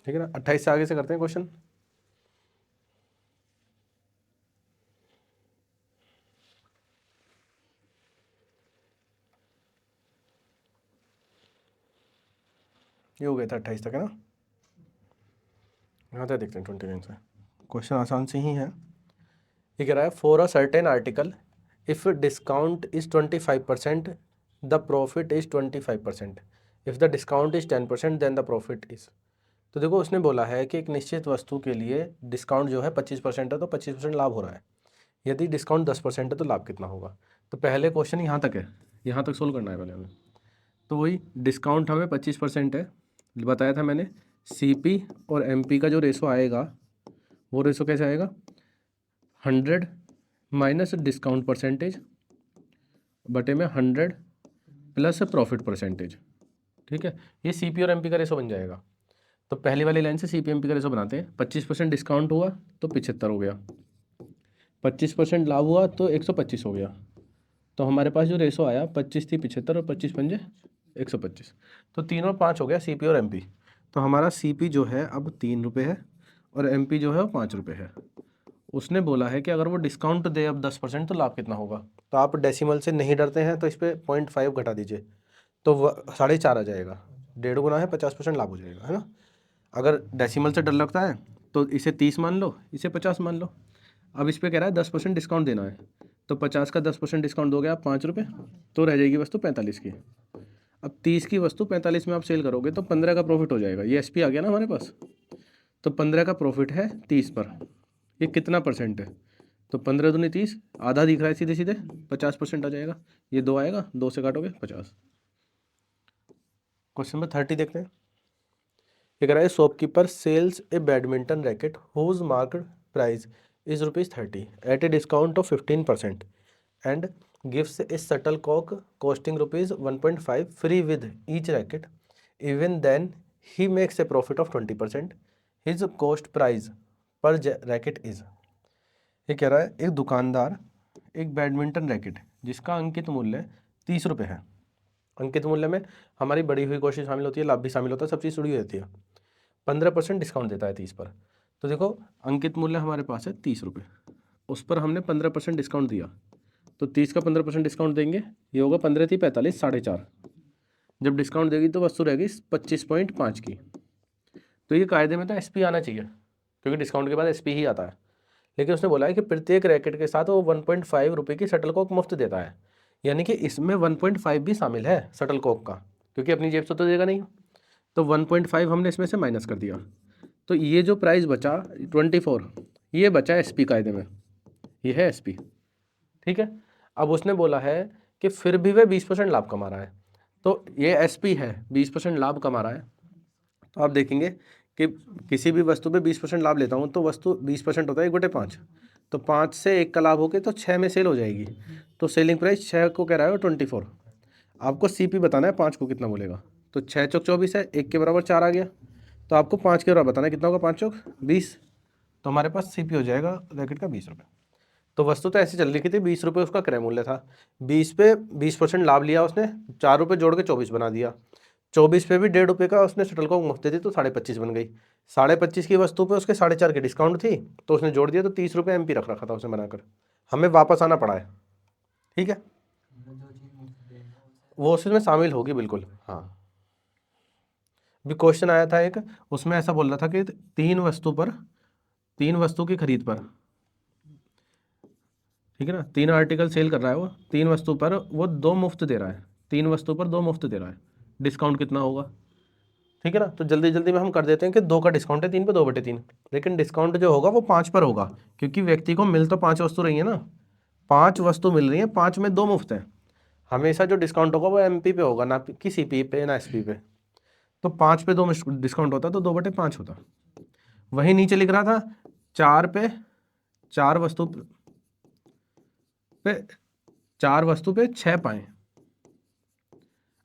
ठीक है ना। 28 से आगे से करते हैं क्वेश्चन। ये हो गया था 28 तक है ना। यहाँ तक देखते हैं 29 से। क्वेश्चन आसान से ही है। ये कह रहा है for a certain article if discount is 25% the profit is 25%, if the discount is 10% then the profit is. तो देखो उसने बोला है कि एक निश्चित वस्तु के लिए डिस्काउंट जो है 25% है तो 25% लाभ हो रहा है। यदि डिस्काउंट 10% है तो लाभ कितना होगा। तो पहले क्वेश्चन यहाँ तक है, यहाँ तक सोल्व करना है पहले हमें। तो वही डिस्काउंट हमें 25% है, बताया था मैंने। CP और MP का जो रेशो आएगा वो रेशो कैसे आएगा, 100 माइनस डिस्काउंट परसेंटेज बटे में 100 प्लस प्रॉफिट परसेंटेज। ठीक है, ये CP और MP का रेशो बन जाएगा। तो पहली वाली लाइन से CP MP का रेशो बनाते हैं। 25% डिस्काउंट हुआ तो 75 हो गया, 25% लाभ हुआ तो 125 हो गया। तो हमारे पास जो रेशो आया 25 थी 75 और 25 पंजे 125। तो 3 और 5 हो गया CP और MP। तो हमारा CP जो है अब 3 रुपये है और MP जो है वो 5 रुपये है। उसने बोला है कि अगर वो डिस्काउंट दे अब 10% तो लाभ कितना होगा। तो आप डेसिमल से नहीं डरते हैं तो इस पर 0.5 घटा दीजिए तो 4.5 आ जाएगा। 1.5 गुना है 50% लाभ हो जाएगा, है ना। अगर डेसिमल से डर लगता है तो इसे 30 मान लो, इसे 50 मान लो। अब इस पर कह रहा है 10% डिस्काउंट देना है, तो 50 का 10% डिस्काउंट दोगे आप 5 रुपये, तो रह जाएगी वस्तु 45 की। अब 30 की वस्तु 45 में आप सेल करोगे तो 15 का प्रॉफिट हो जाएगा। ये SP आ गया ना हमारे पास। तो 15 का प्रॉफिट है 30 पर। ये कितना परसेंट है, तो 15 दूनी 30, आधा दिख रहा है सीधे सीधे, 50% आ जाएगा। ये 2 आएगा, 2 से काटोगे 50। क्वेश्चन नंबर 30 देखते हैं। ये कह रहा है shopkeeper sells a badminton racket whose market price is ₹30 at a discount of 15% and gives a shuttlecock costing ₹1.5 free with each racket. Even then he makes a profit of 20%। His cost price per racket is. ये कह रहा है एक दुकानदार एक badminton racket जिसका अंकित मूल्य 30 रुपये है। अंकित मूल्य में हमारी बढ़ी हुई कॉस्ट शामिल होती है, लाभ भी शामिल होता है, सब चीज़ जुड़ी हुई रहती है। 15% डिस्काउंट देता है 30 पर। तो देखो अंकित मूल्य हमारे पास है 30 रुपये, उस पर हमने 15% डिस्काउंट दिया, तो 30 का 15% डिस्काउंट देंगे, ये होगा 15 थी 45, 4.5। जब डिस्काउंट देगी तो वस्तु रहेगी 25.5 की। तो ये कायदे में तो SP आना चाहिए क्योंकि डिस्काउंट के बाद SP ही आता है। लेकिन उसने बोला है कि प्रत्येक रैकेट के साथ वो 1.5 रुपये की शटलकॉक मुफ्त देता है, यानी कि इसमें 1.5 भी शामिल है शटलकॉक का, क्योंकि अपनी जेब से तो देगा नहीं। तो 1.5 हमने इसमें से माइनस कर दिया, तो ये जो प्राइस बचा 24, ये बचा SP कायदे में, ये है SP। ठीक है, अब उसने बोला है कि फिर भी वह 20% लाभ कमा रहा है। तो ये SP है, 20% लाभ कमा रहा है। तो आप देखेंगे कि किसी भी वस्तु पे 20% लाभ लेता हूँ तो वस्तु 20% होता है 1/5, तो 5 से 1 का लाभ होके तो 6 में सेल हो जाएगी। तो सेलिंग प्राइस 6 को कह रहा है 24। आपको CP बताना है 5 को कितना बोलेगा। तो 6 चौक 24 है, 1 के बराबर 4 आ गया, तो आपको 5 के बराबर बताना है कितना होगा, 5 चौक 20। तो हमारे पास CP हो जाएगा रैकेट का 20 रुपये। तो वस्तु तो ऐसी चल रही थी, 20 रुपये उसका क्रय मूल्य था, 20 पे 20% लाभ लिया उसने, 4 रुपये जोड़ के 24 बना दिया। 24 पे भी 1.5 रुपये का उसने शटल को मुफ्त दी तो 25.5 बन गई। 25.5 की वस्तु पे उसके 4.5 की डिस्काउंट थी तो उसने जोड़ दिया, तो 30 रुपये MP रख रखा था उसने बनाकर, हमें वापस आना पड़ा है। ठीक है, वो उसमें शामिल होगी बिल्कुल। हाँ, भी क्वेश्चन आया था एक, उसमें ऐसा बोल रहा था कि 3 वस्तु की खरीद पर, ठीक है ना, 3 आर्टिकल सेल कर रहा है वो, 3 वस्तु पर वो 2 मुफ्त दे रहा है, 3 वस्तु पर 2 मुफ्त दे रहा है, डिस्काउंट कितना होगा। ठीक है ना, तो जल्दी जल्दी में हम कर देते हैं कि 2 का डिस्काउंट है 3 पे 2/3, लेकिन डिस्काउंट जो होगा वो 5 पर होगा, क्योंकि व्यक्ति को मिल तो 5 वस्तु रही है ना, 5 वस्तु मिल रही है, 5 में 2 मुफ्त है। हमेशा जो डिस्काउंट होगा वो MP पे होगा, ना कि CP पे ना SP पे। तो 5 पे 2 डिस्काउंट होता तो 2/5 होता। वही नीचे लिख रहा था 4 पे 4 वस्तु पे 4 वस्तु पे 6 पाए,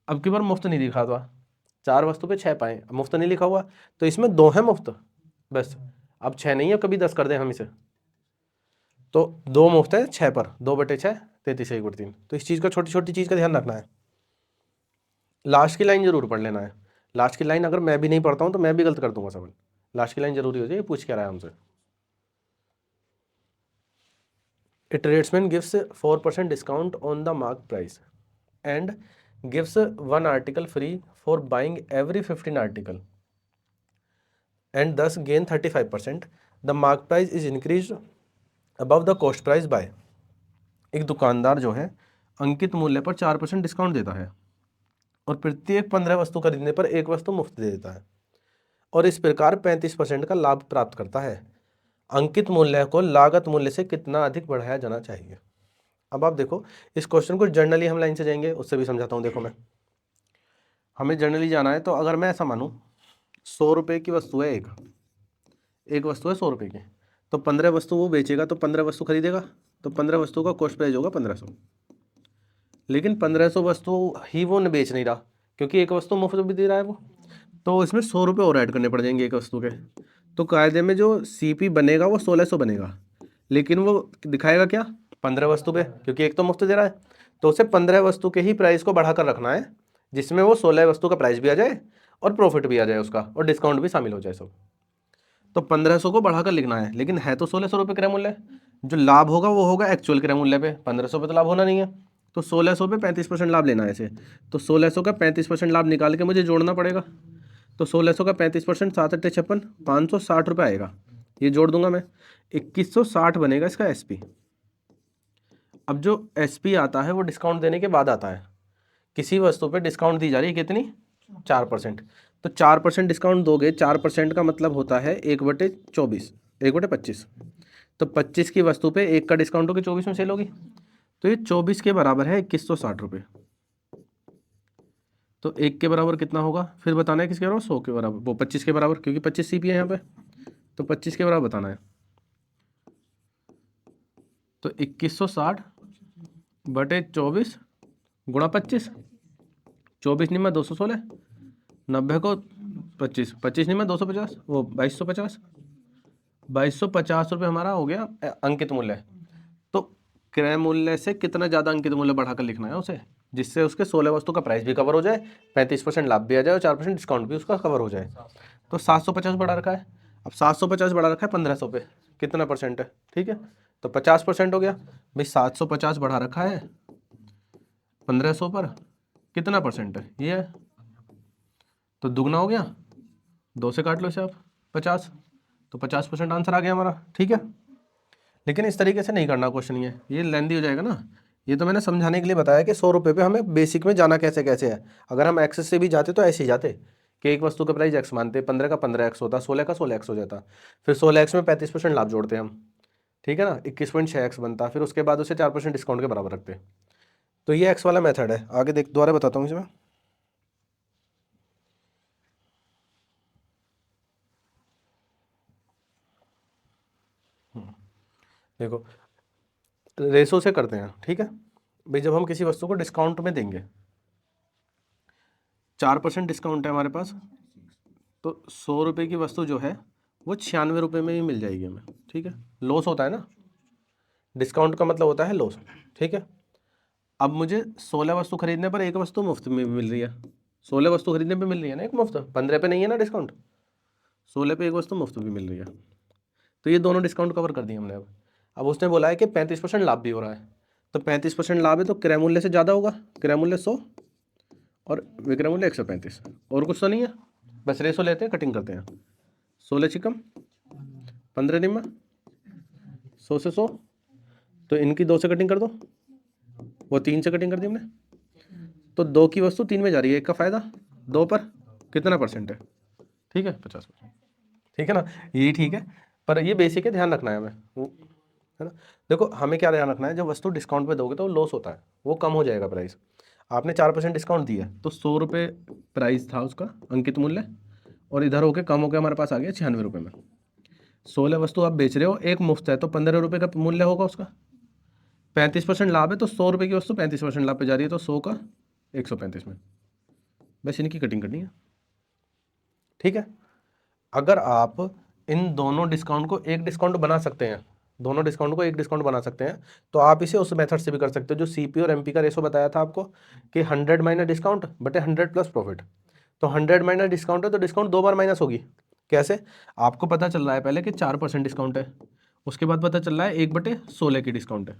अब की बार मुफ्त नहीं लिखा था, 4 वस्तु पे 6 पाए, मुफ्त नहीं लिखा हुआ, तो इसमें 2 है मुफ्त बस। अब 6 नहीं है, कभी 10 कर दें हम इसे, तो 2 मुफ्त है 6 पर, 2/6 33 1/3। तो इस चीज़ का, छोटी छोटी चीज़ का ध्यान रखना है। लास्ट की लाइन जरूर पढ़ लेना है, लास्ट की लाइन अगर मैं भी नहीं पढ़ता हूँ तो मैं भी गलत कर दूंगा सवाल। लास्ट की लाइन जरूरी हो जाए, पूछ क्या रहा है हमसे। A tradesman gives 4% discount on the mark price and gives one article free for buying every 15 article and thus gain 35%. The mark price is increased above the cost price by। एक दुकानदार जो है अंकित मूल्य पर 4% डिस्काउंट देता है और प्रत्येक 15 वस्तु खरीदने पर एक वस्तु मुफ्त दे देता है और इस प्रकार 35% का लाभ प्राप्त करता है। अंकित मूल्य को लागत मूल्य से कितना अधिक बढ़ाया जाना चाहिए। अब आप देखो इस क्वेश्चन को जनरली हम लाइन से जाएंगे, उससे भी समझाता हूँ। देखो मैं हमें जनरली जाना है, तो अगर मैं ऐसा मानूँ 100 रुपये की वस्तु है, एक वस्तु है 100 रुपये की, तो 15 वस्तु वो बेचेगा, तो 15 वस्तु खरीदेगा, तो 15 वस्तु का कॉस्ट प्राइस होगा 1500। लेकिन 1500 वस्तु ही वो न बेच नहीं रहा, क्योंकि एक वस्तु मुफ्त भी दे रहा है वो, तो इसमें 100 रुपये और ऐड करने पड़ जाएंगे एक वस्तु के। तो कायदे में जो CP बनेगा वो 1600 बनेगा, लेकिन वो दिखाएगा क्या 15 वस्तु पे, क्योंकि एक तो मुफ्त दे रहा है। तो उसे 15 वस्तु के ही प्राइस को बढ़ाकर रखना है, जिसमें वो 16 वस्तु का प्राइस भी आ जाए और प्रॉफिट भी आ जाए उसका, और डिस्काउंट भी शामिल हो जाए सब। तो 1500 को बढ़ाकर लिखना है, लेकिन है तो 1600 रुपये क्रय मूल्य। जो लाभ होगा वो होगा एक्चुअल क्रय मूल्य पे, 1500 पे तो लाभ होना नहीं है। तो 1600 पे 35% लाभ लेना है इसे। तो 1600 का 35% लाभ निकाल के मुझे जोड़ना पड़ेगा। तो 1600 का 35% 7 8 56 560 रुपये आएगा, ये जोड़ दूंगा मैं, 2160 बनेगा इसका SP। अब जो SP आता है वो डिस्काउंट देने के बाद आता है। किसी वस्तु पे डिस्काउंट दी जा रही है कितनी, 4%। तो 4% डिस्काउंट दोगे, 4% का मतलब होता है 1/24, 1/25। तो 25 की वस्तु पे 1 का डिस्काउंट होगी, 24 में सेल होगी, तो ये 24 के बराबर है 2160 रुपये। तो 1 के बराबर कितना होगा, फिर बताना है किसके बराबर, 100 के बराबर, वो 25 के बराबर, क्योंकि 25 CP है यहाँ पे, तो 25 के बराबर बताना है। तो 2160 बटे 24 गुणा 25, 24 निम्न 216, 90 को 25, 25 निम्न 250, वो 2250, 2250 रुपये हमारा हो गया अंकित मूल्य। तो क्रय मूल्य से कितना ज़्यादा अंकित मूल्य बढ़ाकर लिखना है उसे, जिससे उसके 16 वस्तु का प्राइस भी कवर हो जाए, 35% लाभ भी आ जाए और 4% डिस्काउंट भी उसका कवर हो जाए। तो 750 बढ़ा रखा है। अब 750 बढ़ा रखा है 1500 पे, कितना परसेंट है, ठीक है, तो 50% हो गया भाई। 750 बढ़ा रखा है 1500 पर, कितना परसेंट है, ये है, तो दुगना हो गया, 2 से काट लो इसे आप, 50, तो 50% आंसर आ गया हमारा, ठीक है। लेकिन इस तरीके से नहीं करना क्वेश्चन, ये लेंदी हो जाएगा ना। ये तो मैंने समझाने के लिए बताया कि 100 रुपये पे हमें बेसिक में जाना कैसे कैसे है। अगर हम एक्स से भी जाते तो ऐसे ही जाते कि एक वस्तु का प्राइस एक्स मानते, 15 का 15x होता, 16 का 16x हो जाता, फिर 16x में 35% लाभ जोड़ते हम, ठीक है ना, 21.6x बनता, फिर उसके बाद उसे 4% डिस्काउंट के बराबर रखते। तो ये एक्स वाला मेथड है। आगे देख, दोबारा बताता हूँ इसमें। देखो रेशो से करते हैं, ठीक है भाई। जब हम किसी वस्तु को डिस्काउंट में देंगे, 4% डिस्काउंट है हमारे पास, तो 100 रुपये की वस्तु जो है वो 96 रुपये में ही मिल जाएगी हमें, ठीक है। लॉस होता है ना, डिस्काउंट का मतलब होता है लॉस, ठीक है। अब मुझे 16 वस्तु खरीदने पर एक वस्तु मुफ्त में मिल रही है, 16 वस्तु खरीदने पे मिल रही है ना एक मुफ्त, 15 पे नहीं है ना डिस्काउंट, 16 पे एक वस्तु मुफ्त भी मिल रही है। तो ये दोनों डिस्काउंट कवर कर दिए हमने। अब उसने बोला है कि 35% लाभ भी हो रहा है, तो 35% लाभ है तो क्रय मूल्य से ज़्यादा होगा, क्रय मूल्य 100 और विक्रय मूल्य 135, और कुछ तो नहीं है, बस रेशो लेते हैं, कटिंग करते हैं। 16 चिकम 15 निम्न, 100 से 100, तो इनकी 2 से कटिंग कर दो, वो 3 से कटिंग कर दी हमने, तो 2 की वस्तु 3 में जा रही है, 1 का फायदा 2 पर कितना परसेंट है, ठीक है 50%, ठीक है ना, यही ठीक है। पर ये बेसिक है, ध्यान रखना है हमें, है ना। देखो हमें क्या ध्यान रखना है, जब वस्तु डिस्काउंट पे दोगे तो लॉस होता है, वो कम हो जाएगा प्राइस। आपने 4% डिस्काउंट दिया तो 100 रुपये प्राइस था उसका अंकित मूल्य, और इधर होके कम होकर हमारे पास आ गया 96 रुपये में। 16 वस्तु आप बेच रहे हो, एक मुफ्त है, तो 15 रुपये का मूल्य होगा उसका, 35% लाभ है, तो 100 रुपये की वस्तु 35% लाभ पे जा रही है, तो 100 का 135 में, बस इनकी कटिंग करनी है, ठीक है। अगर आप इन दोनों डिस्काउंट को एक डिस्काउंट बना सकते हैं, दोनों डिस्काउंट को एक डिस्काउंट बना सकते हैं, तो आप इसे उस मेथड से भी कर सकते हो जो CP और MP का रेशो बताया था आपको, कि 100 माइनस डिस्काउंट बटे 100 प्लस प्रॉफिट। तो 100 माइनस डिस्काउंट है तो डिस्काउंट 2 बार माइनस होगी, कैसे? आपको पता चल रहा है पहले कि 4% डिस्काउंट है, उसके बाद पता चल रहा है 1/16 की डिस्काउंट है।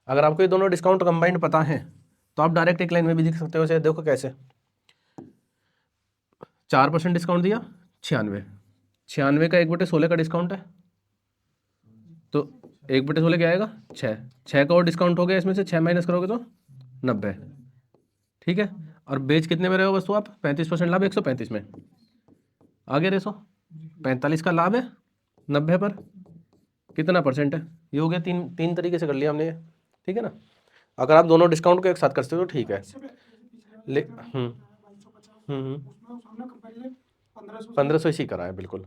अगर आपको ये दोनों डिस्काउंट कंबाइंड पता है तो आप डायरेक्ट एक लाइन में भी लिख सकते हो। देखो कैसे, 4% डिस्काउंट दिया, 96 का 1/16 का डिस्काउंट है, तो 1/16 क्या आएगा? 6 का और डिस्काउंट हो गया, इसमें से 6 माइनस करोगे तो 90। ठीक है, और बेच कितने में रहे हो वस्तु आप? 35% लाभ 135 में, आगे रेसो 45 का लाभ है 90 पर, कितना परसेंट है? ये हो गया। तीन तरीके से कर लिया हमने ये, ठीक है ना। अगर आप दोनों डिस्काउंट को एक साथ करते हो तो ठीक है। ले 1500 इसी करा है बिल्कुल।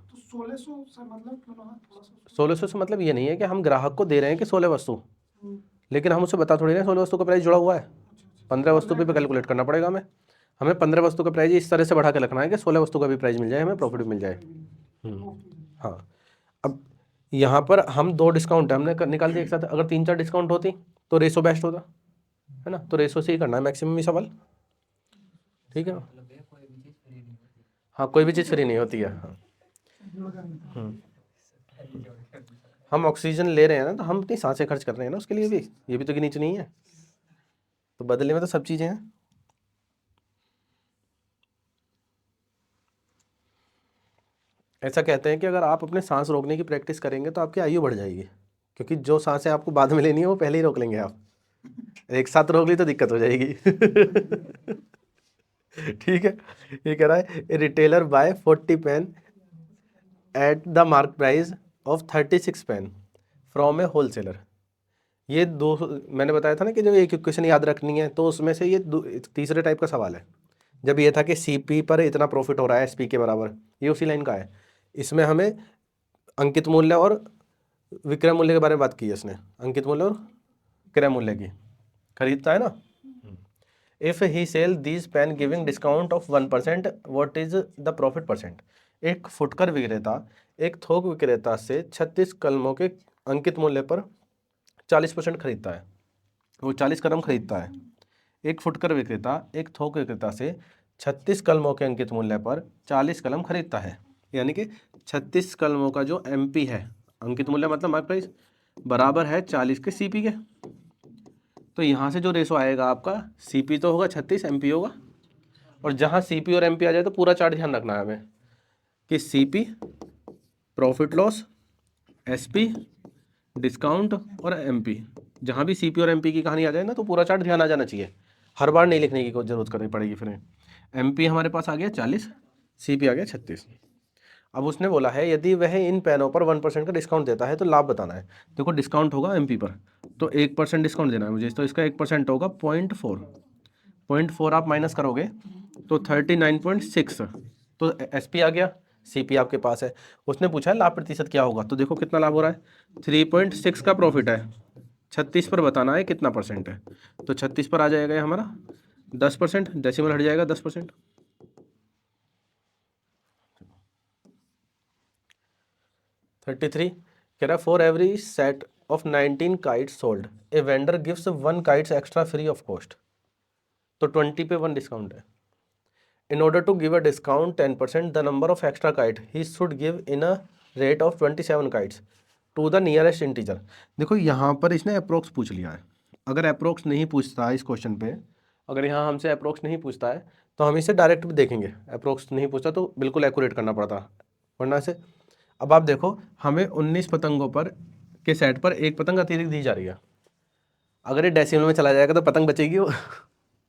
1600 से मतलब ये नहीं है कि हम ग्राहक को दे रहे हैं कि 16 वस्तु, लेकिन हम उसे बता थोड़ी रहे हैं 16 वस्तु का प्राइस जुड़ा हुआ है। 15 वस्तु पे कैलकुलेट करना पड़ेगा हमें 15 वस्तु का प्राइस इस तरह से बढ़ा के रखना है कि 16 वस्तु का भी प्राइस मिल जाए, हमें प्रॉफिट भी मिल जाए। हाँ, अब यहाँ पर हम 2 डिस्काउंट है हमने निकाल दिया एक साथ। अगर 3-4 डिस्काउंट होती तो रेशो बेस्ट होता है ना, तो रेशो से ही करना है मैक्सिमम ही सवाल, ठीक है। हाँ, कोई भी चीज़ फ्री नहीं होती है। हाँ, हम ऑक्सीजन ले रहे हैं ना, तो हम अपनी सांसें खर्च कर रहे हैं ना उसके लिए भी, ये भी तो गिनी चुनी है, तो बदले में तो सब चीज़ें हैं। ऐसा कहते हैं कि अगर आप अपने सांस रोकने की प्रैक्टिस करेंगे तो आपकी आयु बढ़ जाएगी, क्योंकि जो सांसें आपको बाद में लेनी है वो पहले ही रोक लेंगे आप। एक साथ रोक ली तो दिक्कत हो जाएगी। ठीक है, ये कह रहा है retailer buy 40 pen at the mark price of 36 pen from a wholesaler. ये दो, मैंने बताया था ना कि जब एक इक्वेशन याद रखनी है तो उसमें से ये तीसरे टाइप का सवाल है। जब ये था कि सीपी पर इतना प्रॉफिट हो रहा है एसपी के बराबर, ये उसी लाइन का है। इसमें हमें अंकित मूल्य और विक्रय मूल्य के बारे में बात की है इसने, अंकित मूल्य और क्रय मूल्य की, खरीदता है ना। If he sell these pen giving discount of 1%, what is the profit percent? एक फुटकर विक्रेता एक थोक विक्रेता से 36 कलमों के अंकित मूल्य पर 40% खरीदता है, वो 40 कलम खरीदता है। एक फुटकर विक्रेता एक थोक विक्रेता से 36 कलमों के अंकित मूल्य पर 40 कलम खरीदता है, यानी कि 36 कलमों का जो एमपी है, अंकित मूल्य मतलब मार्क प्राइस, बराबर है 40 के सीपी के। तो यहाँ से जो रेशो आएगा आपका, सीपी तो होगा 36, एमपी होगा, और जहाँ सीपी और एमपी आ जाए तो पूरा चार्ट ध्यान रखना है हमें कि CP profit loss, SP discount और एमपी, जहाँ भी सीपी और एमपी की कहानी आ जाए ना तो पूरा चार्ट ध्यान आ जाना चाहिए, हर बार नहीं लिखने की कोई जरूरत करनी पड़ेगी। फिर एमपी हमारे पास आ गया 40, सीपी आ गया 36। अब उसने बोला है यदि वह इन पेनों पर 1% का डिस्काउंट देता है तो लाभ बताना है। देखो डिस्काउंट होगा एमपी पर, तो 1% डिस्काउंट देना है मुझे, तो इसका 1% होगा 0.4 आप माइनस करोगे तो 39.6, तो एसपी आ गया, सीपी आपके पास है। उसने पूछा है लाभ प्रतिशत क्या होगा, तो देखो कितना लाभ हो रहा है, 3.6 का प्रॉफिट है, 36 पर बताना है कितना परसेंट है, तो 36 पर आ जाएगा ये हमारा 10%, डेसिमल हट जाएगा 10%। 33 कह रहा है for every set of 19 kites sold a vendor gives 1 kites extra free of cost, तो 20 पे 1 डिस्काउंट है। In order to give a discount 10%, the number of extra kite he should give in a rate of 27 kites to the nearest integer। देखो यहाँ पर इसने approx पूछ लिया है, अगर अप्रोक्स नहीं पूछता इस क्वेश्चन पे, अगर यहाँ हमसे अप्रोक्स नहीं पूछता है तो हम इसे डायरेक्ट भी देखेंगे, अप्रोक्स नहीं पूछता तो बिल्कुल एक्यूरेट करना पड़ता वरना से। अब आप देखो हमें 19 पतंगों पर के सेट पर एक पतंग अतिरिक्त दी जा रही है, अगर ये डेसिमल में चला जाएगा तो पतंग बचेगी वो।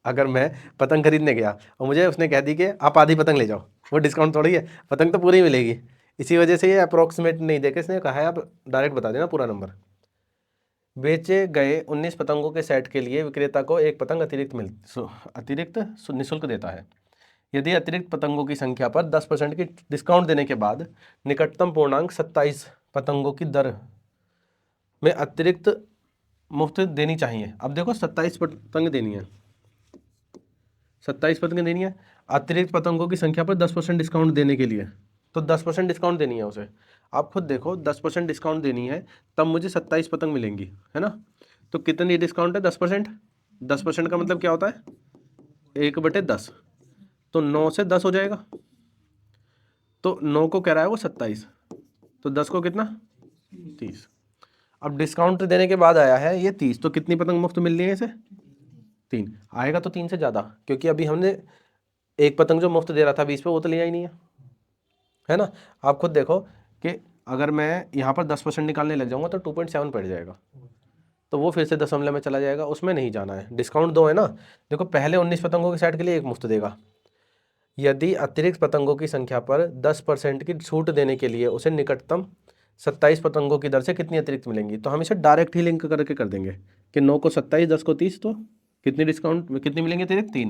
अगर मैं पतंग खरीदने गया और मुझे उसने कह दी कि आप आधी पतंग ले जाओ, वो डिस्काउंट थोड़ी है, पतंग तो पूरी मिलेगी। इसी वजह से ये अप्रोक्सीमेट नहीं देके इसने कहा है आप डायरेक्ट बता देना पूरा नंबर। बेचे गए 19 पतंगों के सेट के लिए विक्रेता को एक पतंग अतिरिक्त निःशुल्क देता है। यदि अतिरिक्त पतंगों की संख्या पर 10% की डिस्काउंट देने के बाद निकटतम पूर्णांक 27 पतंगों की दर में अतिरिक्त मुफ्त देनी चाहिए। अब देखो 27 पतंग देनी है, 27 पतंगें देनी है, अतिरिक्त पतंगों की संख्या पर 10% डिस्काउंट देने के लिए, तो 10% डिस्काउंट देनी है उसे। आप खुद देखो 10% डिस्काउंट देनी है तब मुझे 27 पतंग मिलेंगी, है ना। तो कितनी डिस्काउंट है? 10%। 10% का मतलब क्या होता है? 1/10, तो 9 से 10 हो जाएगा। तो 9 को कह रहा है वो 27, तो 10 को कितना 30। अब डिस्काउंट देने के बाद आया है ये 30, तो कितनी पतंग मुफ्त मिल रही है इसे 3। आएगा तो 3 से ज़्यादा, क्योंकि अभी हमने एक पतंग जो मुफ्त दे रहा था 20 पे वो तो लिया ही नहीं है ना। आप खुद देखो कि अगर मैं यहाँ पर 10% निकालने लग जाऊँगा तो 2.7 पड़ जाएगा, तो वो फिर से दशमलव में चला जाएगा, उसमें नहीं जाना है। डिस्काउंट 2 है ना। देखो पहले 19 पतंगों के सेट के लिए 1 मुफ्त देगा। यदि अतिरिक्त पतंगों की संख्या पर 10% की छूट देने के लिए उसे निकटतम 27 पतंगों की दर से कितनी अतिरिक्त मिलेंगी, तो हम इसे डायरेक्ट ही लिंक करके कर देंगे कि 9 को 27, 10 को 30, तो कितनी डिस्काउंट में कितनी मिलेंगी अतिरिक्त 3।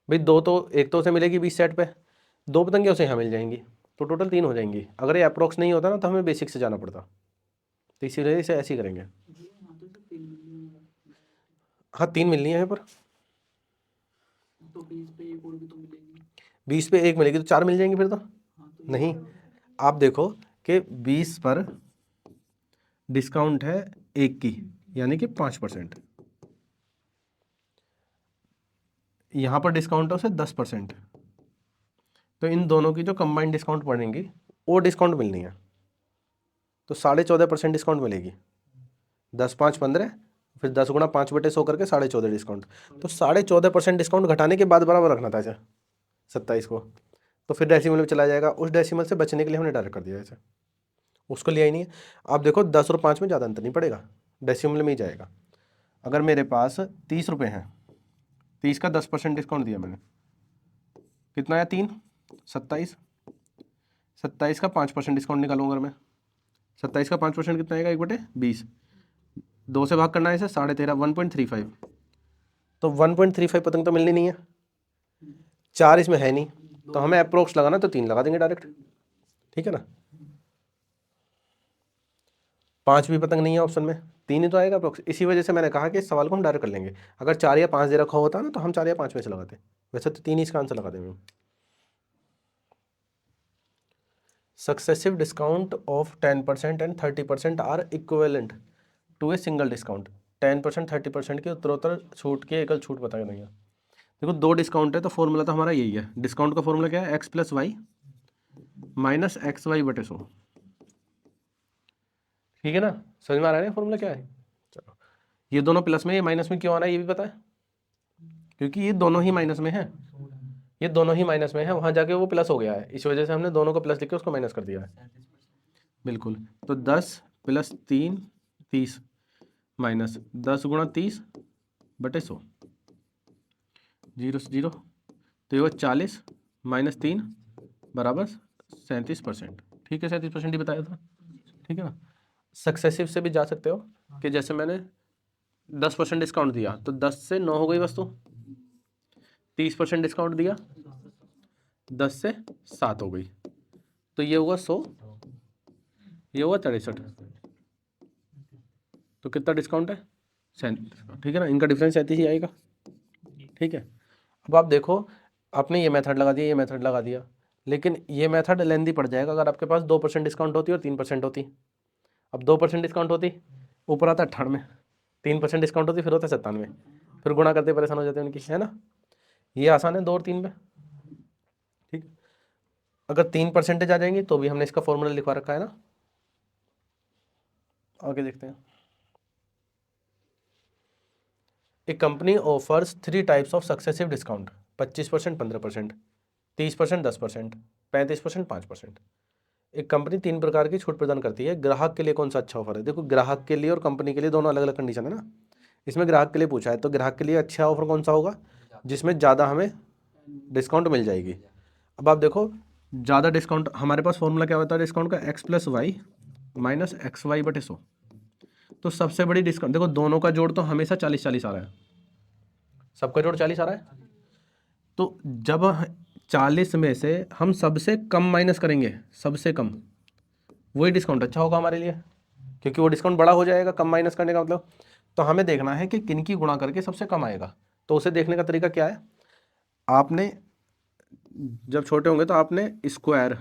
भाई 2 तो एक तो उसे मिलेगी 20 सेट पे, 2 पतंगे उसे यहाँ मिल जाएंगी, तो टोटल 3 हो जाएंगी। अगर ये अप्रोक्स नहीं होता ना तो हमें बेसिक से जाना पड़ता, तो इसीलिए इसे ऐसे ही करेंगे। हाँ 3 मिलनी है यहाँ पर, तो 20 पे एक और भी तो मिलेगी। 20 पे 1 मिलेगी तो 4 मिल जाएंगी फिर तो। नहीं, आप देखो कि 20 पर डिस्काउंट है 1 की, यानी कि 5%। यहाँ पर डिस्काउंट है उसे 10%, तो इन दोनों की जो कंबाइंड डिस्काउंट पड़ेंगी वो डिस्काउंट मिलनी है, तो 14.5% डिस्काउंट मिलेगी। 10 5 15, फिर 10 गुणा 5/100 करके 14.5 डिस्काउंट, तो 14.5% डिस्काउंट घटाने के बाद बराबर रखना था इसे 27 को, तो फिर डेसिमल में चला जाएगा। उस डेसिमल से बचने के लिए हमने डायरेक्ट कर दिया इसे, उसको लिया ही नहीं है। आप देखो 10 और 5 में ज़्यादा अंतर नहीं पड़ेगा, डेसिमल में ही जाएगा। अगर मेरे पास 30 रुपये हैं, 30 का 10% डिस्काउंट दिया मैंने, कितना आया 3, 27। 27 का 5% डिस्काउंट निकालूंगा अगर मैं, 27 का 5% कितना आएगा 1/20, 2 से भाग करना है इसे 13.5, 1.35, तो 1.35 पतंग तो मिलनी नहीं है, 4 इसमें है नहीं, तो हमें अप्रोक्स लगाना तो 3 लगा देंगे डायरेक्ट, ठीक है ना। 5 भी पतंग नहीं है ऑप्शन में, 3 ही तो आएगा अप्रोक्स। इसी वजह से मैंने कहा कि इस सवाल को हम डायरेक्ट कर लेंगे। अगर 4 या 5 दे रखा होता ना तो हम 4 या 5 में से लगाते, वैसे तो 3 ही इसका आंसर लगा देंगे। Successive discount of 10% and 30% are equivalent to a single discount. 10% 30% की उत्तरोत्तर छूट की एकल छूट बता देंगे। देखो 2 डिस्काउंट है तो फॉर्मूला तो हमारा यही है। डिस्काउंट का फॉर्मूला क्या है, x+y माइनस XY/100। ठीक है ना, समझ में आ रहा है ना फॉर्मूला क्या है। चलो, ये दोनों प्लस में, ये माइनस में क्यों आ रहा है ये भी पता है, क्योंकि ये दोनों ही माइनस में है, ये दोनों ही माइनस में है, वहां जाके वो प्लस हो गया है, इस वजह से हमने दोनों को प्लस लिख के उसको माइनस कर दिया है। बिल्कुल, तो 10 + 3 30 माइनस 10 गुणा 30/100, 0 से 0, तो ये 40 माइनस 3 बराबर 37%। ठीक है, 37% ही बताया था, ठीक है ना। सक्सेसिव से भी जा सकते हो कि जैसे मैंने 10% डिस्काउंट दिया तो 10 से 9 हो गई वस्तु, 30% डिस्काउंट दिया 10 से 7 हो गई, तो ये हुआ 100, ये हुआ 63, तो कितना डिस्काउंट है 37। ठीक है ना, इनका डिफरेंस 37 ही आएगा। ठीक है, अब आप देखो आपने ये मेथड लगा दिया, ये मेथड लगा दिया, लेकिन ये मेथड लेंदी पड़ जाएगा अगर आपके पास 2% डिस्काउंट होती और 3% होती। अब 2% डिस्काउंट होती ऊपर आता 98, 3% डिस्काउंट होती फिर होता 97, फिर गुणा करते परेशान हो जाते हैं उनकी, है ना। ये आसान है 2 और 3 में। ठीक, अगर 3% आ जाएंगी तो भी हमने इसका फॉर्मूला लिखवा रखा है ना, आगे देखते हैं। A company offers 3 types of successive discount, 25%, 15%, 30%, 10%, 35%, 5%। एक कंपनी 3 प्रकार की छूट प्रदान करती है, ग्राहक के लिए कौन सा अच्छा ऑफर है। देखो ग्राहक के लिए और कंपनी के लिए दोनों अलग अलग कंडीशन है ना, इसमें ग्राहक के लिए पूछा है, तो ग्राहक के लिए अच्छा ऑफर कौन सा होगा जिसमें ज़्यादा हमें डिस्काउंट मिल जाएगी। अब आप देखो ज़्यादा डिस्काउंट, हमारे पास फॉर्मूला क्या होता है डिस्काउंट का, x+y माइनस XY/100। तो सबसे बड़ी डिस्काउंट देखो, दोनों का जोड़ तो हमेशा 40-40 आ रहा है, सबका जोड़ 40 आ रहा है, तो जब 40 में से हम सबसे कम माइनस करेंगे, सबसे कम, वही डिस्काउंट अच्छा होगा हमारे लिए, क्योंकि वो डिस्काउंट बड़ा हो जाएगा कम माइनस करने का मतलब। तो हमें देखना है कि किन की गुणा करके सबसे कम आएगा, तो उसे देखने का तरीका क्या है, आपने जब छोटे होंगे तो आपने स्क्वायर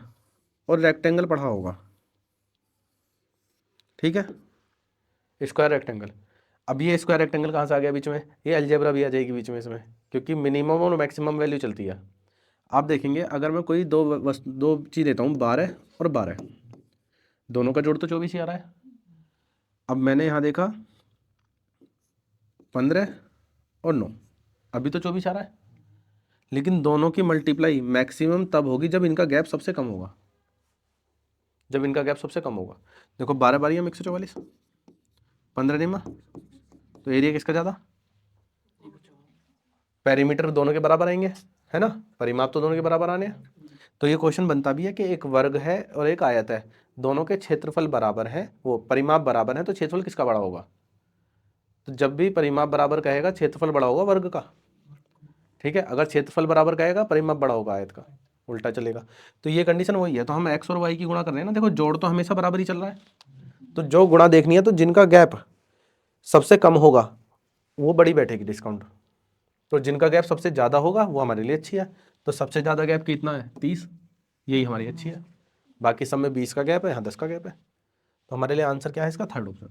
और रेक्टेंगल पढ़ा होगा, ठीक है, स्क्वायर रेक्टेंगल। अब ये स्क्वायर रेक्टेंगल कहाँ से आ गया बीच में, ये अलजेब्रा भी आ जाएगी बीच में इसमें, क्योंकि मिनिमम और मैक्सिमम वैल्यू चलती है। आप देखेंगे अगर मैं कोई दो चीज़ देता हूँ 12 और 12, दोनों का जोड़ तो 24 ही आ रहा है। अब मैंने यहाँ देखा 15 और 9, अभी तो 24 आ रहा है, लेकिन दोनों की मल्टीप्लाई मैक्सिमम तब होगी जब इनका गैप सबसे कम होगा, जब इनका गैप सबसे कम होगा। देखो 12 बारी में 144, 15 निमा, तो एरिया किसका ज़्यादा, पेरीमीटर दोनों के बराबर आएंगे, है ना, परिमाप तो दोनों के बराबर आने हैं। तो ये क्वेश्चन बनता भी है कि एक वर्ग है और एक आयत है, दोनों के क्षेत्रफल बराबर है, वो परिमाप बराबर है, तो क्षेत्रफल किसका बड़ा होगा। तो जब भी परिमाप बराबर कहेगा क्षेत्रफल बड़ा होगा वर्ग का, ठीक है। अगर क्षेत्रफल बराबर कहेगा परिमाप बड़ा होगा आयत का, उल्टा चलेगा। तो ये कंडीशन वही है। तो हम एक्स और वाई की गुणा कर रहे हैं ना, देखो जोड़ तो हमेशा बराबर ही चल रहा है, तो जो गुणा देखनी है तो जिनका गैप सबसे कम होगा वो बड़ी बैठेगी डिस्काउंट, तो जिनका गैप सबसे ज़्यादा होगा वो हमारे लिए अच्छी है। तो सबसे ज़्यादा गैप कितना है, 30, यही हमारी अच्छी है। बाकी सब में 20 का गैप है, यहाँ 10 का गैप है, तो हमारे लिए आंसर क्या है इसका, थर्ड ऑप्शन।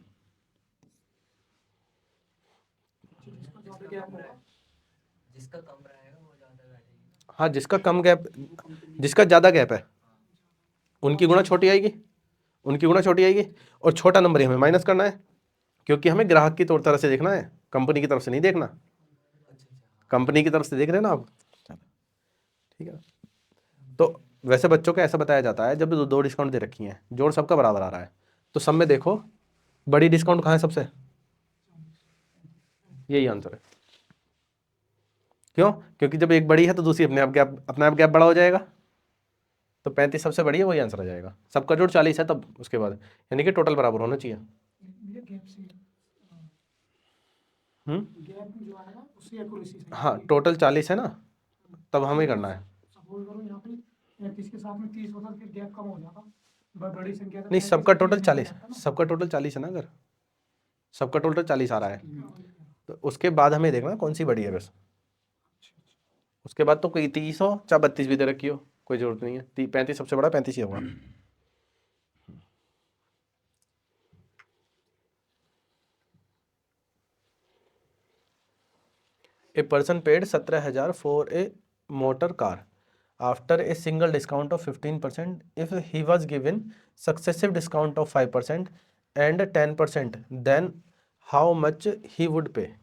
जिसका कम रहेगा वो ज्यादा बैठेगी। हाँ, जिसका कम गैप, जिसका ज़्यादा गैप है उनकी गुणा छोटी आएगी, उनकी गुणा छोटी आएगी, और छोटा नंबर ही हमें माइनस करना है, क्योंकि हमें ग्राहक की तौर तरह से देखना है, कंपनी की तरफ से नहीं देखना। कंपनी की तरफ से देख रहे हैं ना आप, ठीक है। तो वैसे बच्चों को ऐसा बताया जाता है, जब दो डिस्काउंट दे रखी हैं, जोड़ सबका बराबर आ रहा है, तो सब में देखो बड़ी डिस्काउंट कहाँ है सबसे, यही आंसर है। क्यों, क्योंकि जब एक बड़ी है तो दूसरी अपने आप गैप बड़ा हो जाएगा, तो 35 सबसे बड़ी है, वही आंसर आ जाएगा। सबका जोड़ 40 है तब उसके बाद, यानी कि टोटल बराबर होना चाहिए। गैप जो आएगा उसकी एक्यूरेसी से। हाँ, टोटल 40 है ना, तब हमें करना है। सपोज करो यहाँ पे 35 के साथ में 30 होता तो फिर गैप कम हो जाता, बड़ी संख्या तो नहीं, 35 सबका से टोटल 30 40, हो जाता ना। सबका टोटल 40 है ना, अगर सबका टोटल 40 आ रहा है तो उसके बाद हमें देखना कौन सी बड़ी है बस। उसके बाद तो कोई 30 हो चाहे 32 भी दे रखी हो, कोई जरूरत नहीं है, 35 सबसे बड़ा 35 ही होगा। A person paid 17,000 for a motor car after a single discount of 15%, if he was given successive discount of 5% and 10%, then how much he would pay.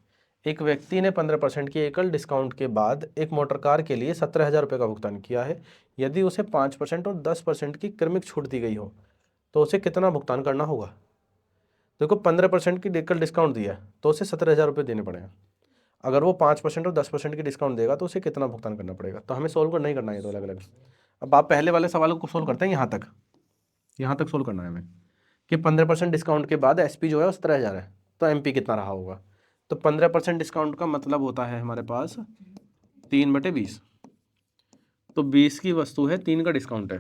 एक व्यक्ति ने 15% की एकल डिस्काउंट के बाद एक मोटर कार के लिए 17,000 रुपये का भुगतान किया है। यदि उसे 5% और 10% की क्रमिक छूट दी गई हो तो उसे कितना भुगतान करना होगा। देखो 15% की एकल डिस्काउंट दिया तो उसे 17,000 रुपये देने पड़ेगा। अगर वो 5% और 10% की डिस्काउंट देगा तो उसे कितना भुगतान करना पड़ेगा। तो हमें सोल्व नहीं करना है तो अलग अलग। अब आप पहले वाले सवालों को सोल्व करते हैं, यहाँ तक सोल्व करना है हमें कि 15% डिस्काउंट के बाद एसपी जो है वो 17,000 है, तो एमपी कितना रहा होगा। तो 15% डिस्काउंट का मतलब होता है हमारे पास 3/20, तो 20 की वस्तु है, 3 का डिस्काउंट है,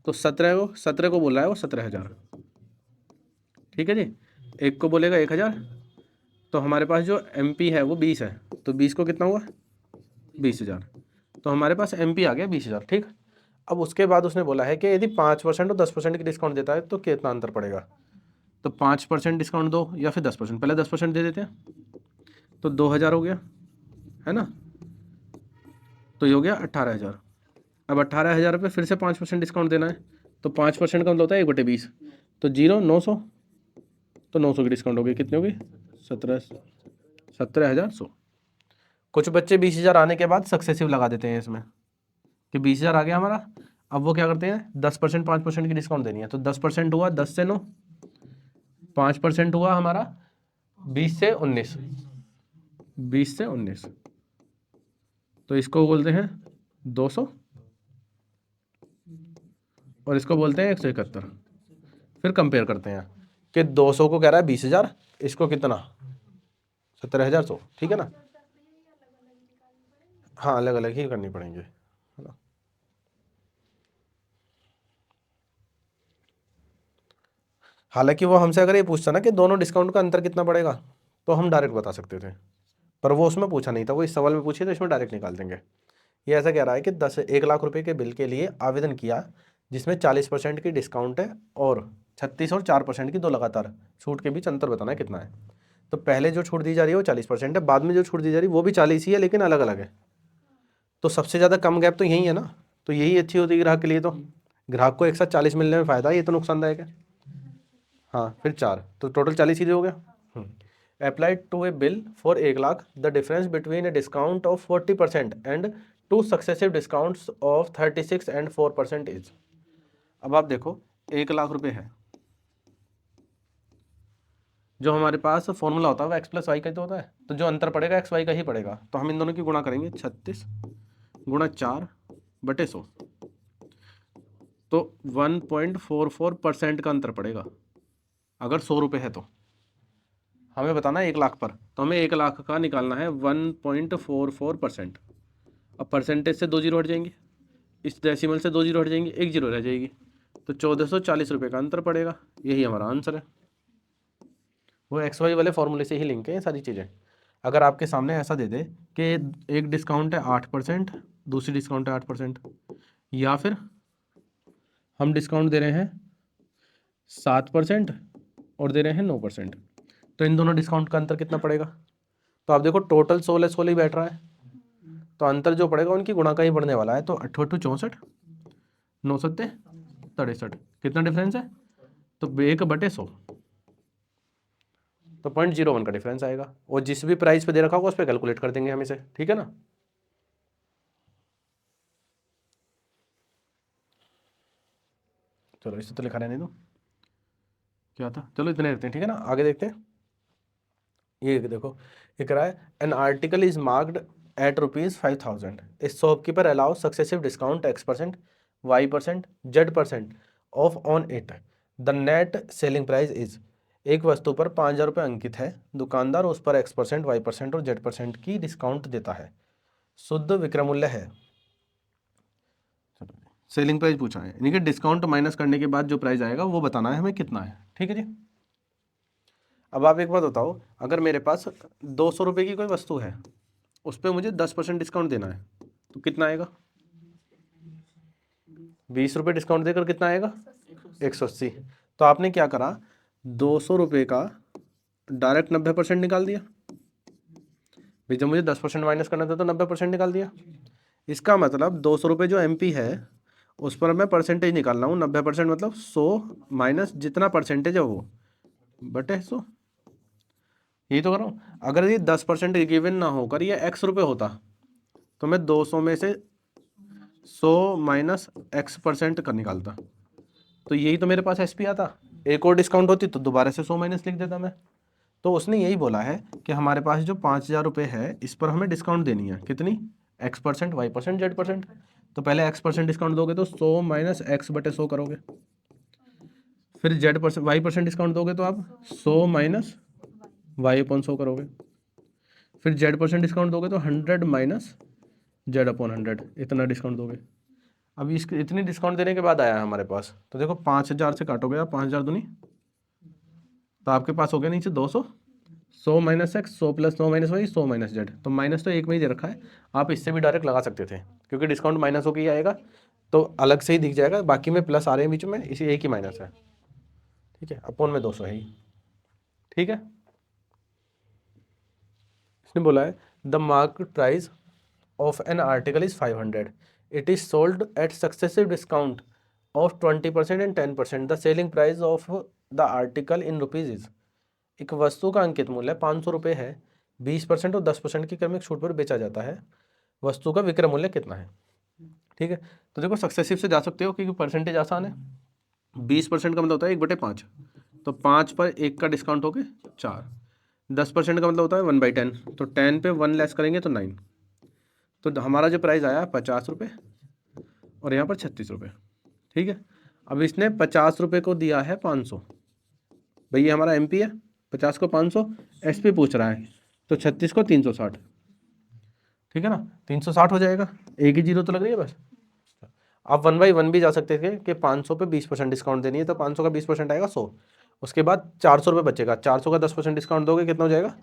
तो 17 को बोला है वो 17,000, ठीक है जी। एक को बोलेगा 1,000, तो हमारे पास जो एमपी है वो 20 है, तो 20 को कितना हुआ 20,000, तो हमारे पास एमपी आ गया 20,000, ठीक। अब उसके बाद उसने बोला है कि यदि 5% और 10% की डिस्काउंट देता है तो कितना अंतर पड़ेगा। तो 5% डिस्काउंट दो या फिर 10%, पहले 10% दे देते हैं, तो 2,000 हो गया, है ना, तो ये हो गया 18,000। अब 18,000 रुपये फिर से 5% डिस्काउंट देना है, तो 5% का मतलब होता है 1/20, तो 900, तो 900 की डिस्काउंट हो गई, कितनी होगी 17,100। कुछ बच्चे 20,000 आने के बाद सक्सेसिव लगा देते हैं इसमें कि 20,000 आ गया हमारा। अब वो क्या करते हैं 10% 5% की डिस्काउंट देनी है, तो 10% हुआ 10 से 9, 5% हुआ हमारा 20 से 19, 20 से 19, तो इसको बोलते हैं 200 और इसको बोलते हैं 171। फिर कंपेयर करते हैं कि 200 को कह रहा है 20,000, इसको कितना 17,100, ठीक है ना। हाँ, अलग अलग ही करनी पड़ेंगे, है ना। हालांकि वो हमसे अगर ये पूछता ना कि दोनों डिस्काउंट का अंतर कितना पड़ेगा तो हम डायरेक्ट बता सकते थे, पर वो उसमें पूछा नहीं था, वो इस सवाल में पूछे तो इसमें डायरेक्ट निकाल देंगे। ये ऐसा कह रहा है कि 1 लाख रुपए के बिल के लिए आवेदन किया जिसमें 40% की डिस्काउंट है और 36 और 4% की दो लगातार छूट के बीच अंतर बताना है कितना है। तो पहले जो छूट दी जा रही है वो 40% है, बाद में जो छूट दी जा रही है वो भी 40 ही है लेकिन अलग अलग है। तो सबसे ज़्यादा कम गैप तो यही है ना, तो यही अच्छी होती है ग्राहक के लिए। तो ग्राहक को 140 मिलने में फ़ायदा, ये तो नुकसानदायक है। हाँ, फिर 4, तो टोटल 40 चीज़ें हो गया। Applied to a bill for 1 lakh, the difference between a discount of 40% and 2 successive discounts of 36 and 4% is. अब आप देखो 1 लाख रुपए है, जो हमारे पास फॉर्मूला होता है वो एक्स प्लस वाई का तो होता है, तो जो अंतर पड़ेगा एक्स वाई का ही पड़ेगा। तो हम इन दोनों की गुणा करेंगे, 36 गुणा 4/100, तो 1.44% का अंतर पड़ेगा। अगर 100 रुपये है तो हमें बताना है 1 लाख पर, तो हमें 1 लाख का निकालना है 1.44%। अब परसेंटेज से 2 जीरो हट जाएंगे, इस डेसिमल से 2 जीरो हट जाएंगे, 1 जीरो रह जाएगी, तो 1440 रुपये का अंतर पड़ेगा। यही हमारा आंसर है। वो एक्स वाई वाले फॉर्मूले से ही लिंक है ये सारी चीज़ें। अगर आपके सामने ऐसा दे दे कि एक डिस्काउंट है 8%, दूसरी डिस्काउंट है 8%, या फिर हम डिस्काउंट दे रहे हैं 7% और दे रहे हैं 9%, तो इन दोनों डिस्काउंट का अंतर कितना पड़ेगा? तो आप देखो टोटल 16 ही बैठ रहा है, तो अंतर जो पड़ेगा उनकी गुणा का ही पड़ने वाला है। तो 8 64, 9 सत्ते 63, कितना डिफरेंस है? तो 1/100, तो 0.01 का डिफरेंस आएगा। और जिस भी प्राइस पे दे रखा होगा उस पर कैलकुलेट कर देंगे हम इसे, ठीक है ना। चलो इसे तो लिखा रहने दो, क्या था, चलो इतने रखते हैं, ठीक है ना। आगे देखते हैं। ये देखो, ये कह रहा है an article is marked at ₹5000, a shopkeeper allow successive discount X%, Y%, Z% off on it, the net selling price is. एक वस्तु पर 5000 रुपये अंकित है, दुकानदार उस पर X%, Y% और Z% की डिस्काउंट देता है, शुद्ध विक्रय मूल्य है। सेलिंग प्राइस पूछा है, यानी कि डिस्काउंट माइनस करने के बाद जो प्राइस आएगा वो बताना है हमें कितना है, ठीक है जी। अब आप एक बात बताओ, अगर मेरे पास 200 रुपये की कोई वस्तु है, उस पर मुझे 10% डिस्काउंट देना है, तो कितना आएगा? 20 रुपये डिस्काउंट देकर कितना आएगा? 180। तो आपने क्या करा, 200 रुपये का डायरेक्ट 90% निकाल दिया भाई, जब मुझे 10% माइनस करना था तो 90% निकाल दिया। इसका मतलब 200 रुपये जो MP है उस पर मैं परसेंटेज निकाल रहा हूँ, 90% मतलब 100 माइनस जितना परसेंटेज है वो बटे 100, यही तो कर रहा हूँ। अगर ये 10% गिवन ना होकर ये X रुपये होता तो मैं 200 में से 100 माइनस X% कर निकालता, तो यही तो मेरे पास SP आता। एक और डिस्काउंट होती तो दोबारा से 100 माइनस लिख देता मैं। तो उसने यही बोला है कि हमारे पास जो 5000 रुपये है इस पर हमें डिस्काउंट देनी है, कितनी? X%, Y%, Z%। तो पहले X% डिस्काउंट दोगे तो 100 माइनस X/100 करोगे, फिर Y% डिस्काउंट दोगे तो आप 100 माइनस Y/100 करोगे, फिर Z% डिस्काउंट दोगे तो 100 माइनस Z/100, इतना डिस्काउंट दोगे। अभी इसके इतनी डिस्काउंट देने के बाद आया है हमारे पास, तो देखो 5000 से काटोगे आप, 5000 दूनी, तो आपके पास हो गया नीचे 200, 100 minus X, 100 plus 9 minus Y, 100 minus Z। तो माइनस तो एक में ही दे रखा है, आप इससे भी डायरेक्ट लगा सकते थे, क्योंकि डिस्काउंट माइनस होकर ही आएगा तो अलग से ही दिख जाएगा, बाकी में प्लस आ रहे हैं बीच में, इसी एक ही माइनस है, ठीक है। अपोन में 200 है ही, ठीक है। इसने बोला है the market price of N article is 500, it is sold at successive discount of 20% and 10%, the selling price of the article in rupees is. एक वस्तु का अंकित मूल्य 500 रुपये है, 20% और 10% की क्रमिक छूट पर बेचा जाता है, वस्तु का विक्रय मूल्य कितना है, ठीक है। तो देखो सक्सेसिव से जा सकते हो क्योंकि परसेंटेज आसान है। 20% का मतलब होता है 1/5, तो 5 पर 1 का डिस्काउंट हो गए 4। 10% का मतलब होता है 1/10, तो 10 पे 1 लेस करेंगे तो 9। तो हमारा जो प्राइस आया 50 रुपये और यहाँ पर 36 रुपये, ठीक है। अब इसने 50 रुपये को दिया है 500, भाई ये हमारा MP है, 50 को 500, SP पूछ रहा है, तो 36 को 360, ठीक है ना, 360 हो जाएगा, एक ही जीरो तो लग रही है बस। आप 1/1 भी जा सकते थे कि 500 पे 20% डिस्काउंट देनी है, तो 500 का 20% आएगा 100, उसके बाद 400 रुपये बचेगा, 400 का 10% डिस्काउंट दोगे कितना हो जाएगा?